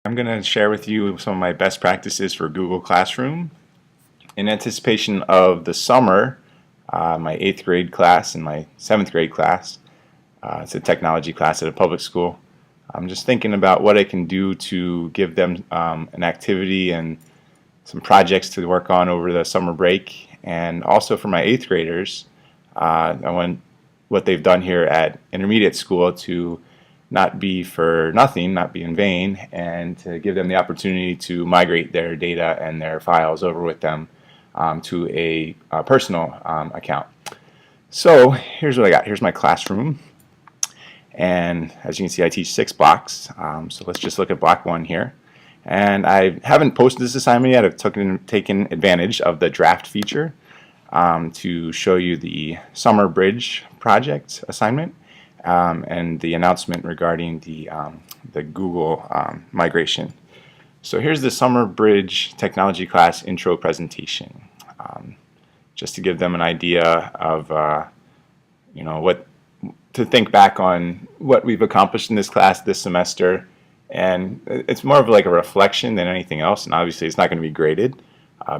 I'm going to share with you some of my best practices for Google Classroom. In anticipation of the summer, my 8th grade class and my 7th grade class, it's a technology class at a public school, I'm just thinking about what I can do to give them an activity and some projects to work on over the summer break. And also for my 8th graders, I want what they've done here at intermediate school to not be for nothing, not be in vain, and to give them the opportunity to migrate their data and their files over with them to a personal account. So here's what I got. Here's my classroom, and as you can see I teach 6 blocks, so let's just look at block 1 here. And I haven't posted this assignment yet. I've taken advantage of the draft feature to show you the summer bridge project assignment and the announcement regarding the Google migration. So here's the Summer Bridge Technology Class Intro presentation, just to give them an idea of what to think back on what we've accomplished in this class this semester. And it's more of like a reflection than anything else, and obviously it's not going to be graded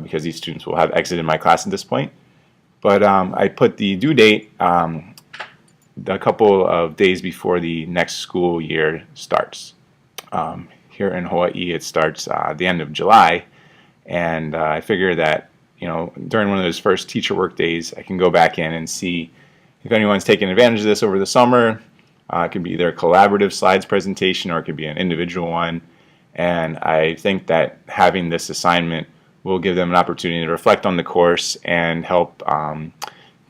because these students will have exited my class at this point. But I put the due date a couple of days before the next school year starts. Here in Hawaii it starts the end of July, and I figure that during one of those first teacher work days I can go back in and see if anyone's taken advantage of this over the summer. It could be either a collaborative slides presentation or it could be an individual one, and I think that having this assignment will give them an opportunity to reflect on the course and help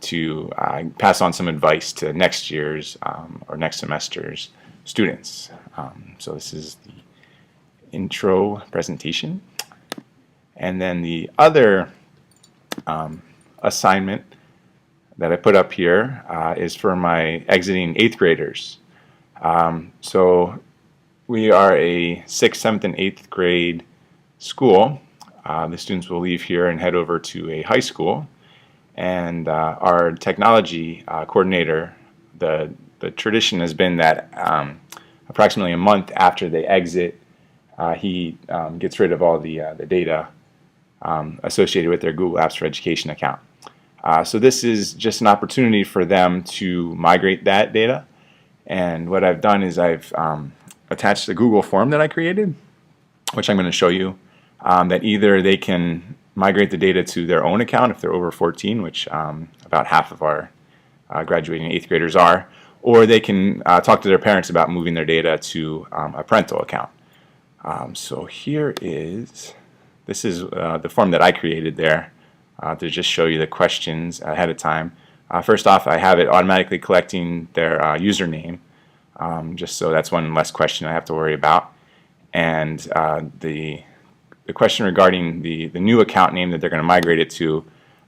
to pass on some advice to next year's or next semester's students. So this is the intro presentation. And then the other assignment that I put up here is for my exiting 8th graders. So we are a 6th, 7th, and 8th grade school. The students will leave here and head over to a high school. And our technology coordinator, the tradition has been that approximately a month after they exit, he gets rid of all the data associated with their Google Apps for Education account. So this is just an opportunity for them to migrate that data. And what I've done is I've attached a Google form that I created, which I'm going to show you, that either they can migrate the data to their own account if they're over 14, which about half of our graduating 8th graders are, or they can talk to their parents about moving their data to a parental account. So this is the form that I created there to just show you the questions ahead of time. First off, I have it automatically collecting their username, just so that's one less question I have to worry about. And the question regarding the new account name that they're going to migrate it to,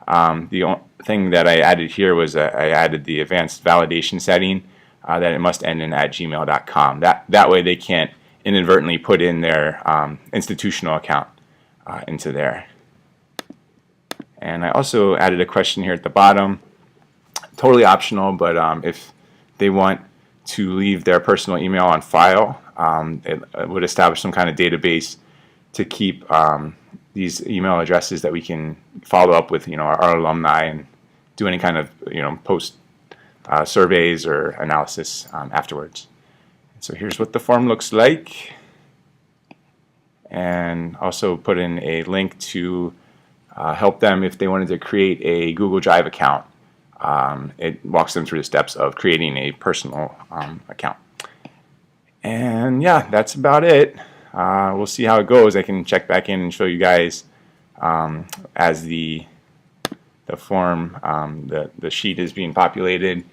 the thing that I added here was I added the advanced validation setting that it must end in @gmail.com. That way they can't inadvertently put in their institutional account into there. And I also added a question here at the bottom, totally optional, but if they want to leave their personal email on file, it would establish some kind of database to keep these email addresses that we can follow up with, our alumni and do any kind of, post surveys or analysis afterwards. So here's what the form looks like, and also put in a link to help them if they wanted to create a Google Drive account. It walks them through the steps of creating a personal account. And yeah, that's about it. We'll see how it goes. I can check back in and show you guys as the form, the sheet is being populated,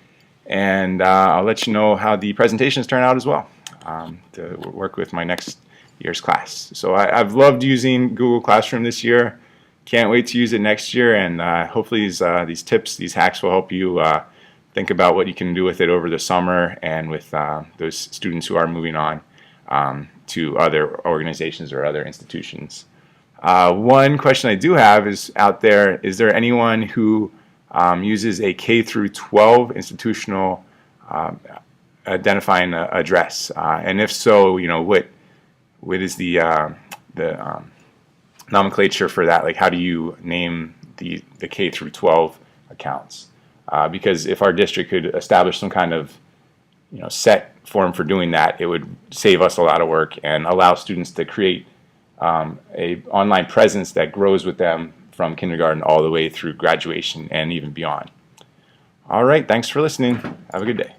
and I'll let you know how the presentations turn out as well to work with my next year's class. So I've loved using Google Classroom this year. Can't wait to use it next year, and hopefully these tips, these hacks will help you think about what you can do with it over the summer and with those students who are moving on to other organizations or other institutions. One question I do have is out there, is there anyone who uses a K through 12 institutional identifying address? And if so, what is the nomenclature for that? Like, how do you name the K through 12 accounts? Because if our district could establish some kind of set form for doing that, it would save us a lot of work and allow students to create a online presence that grows with them from kindergarten all the way through graduation and even beyond. All right, thanks for listening. Have a good day.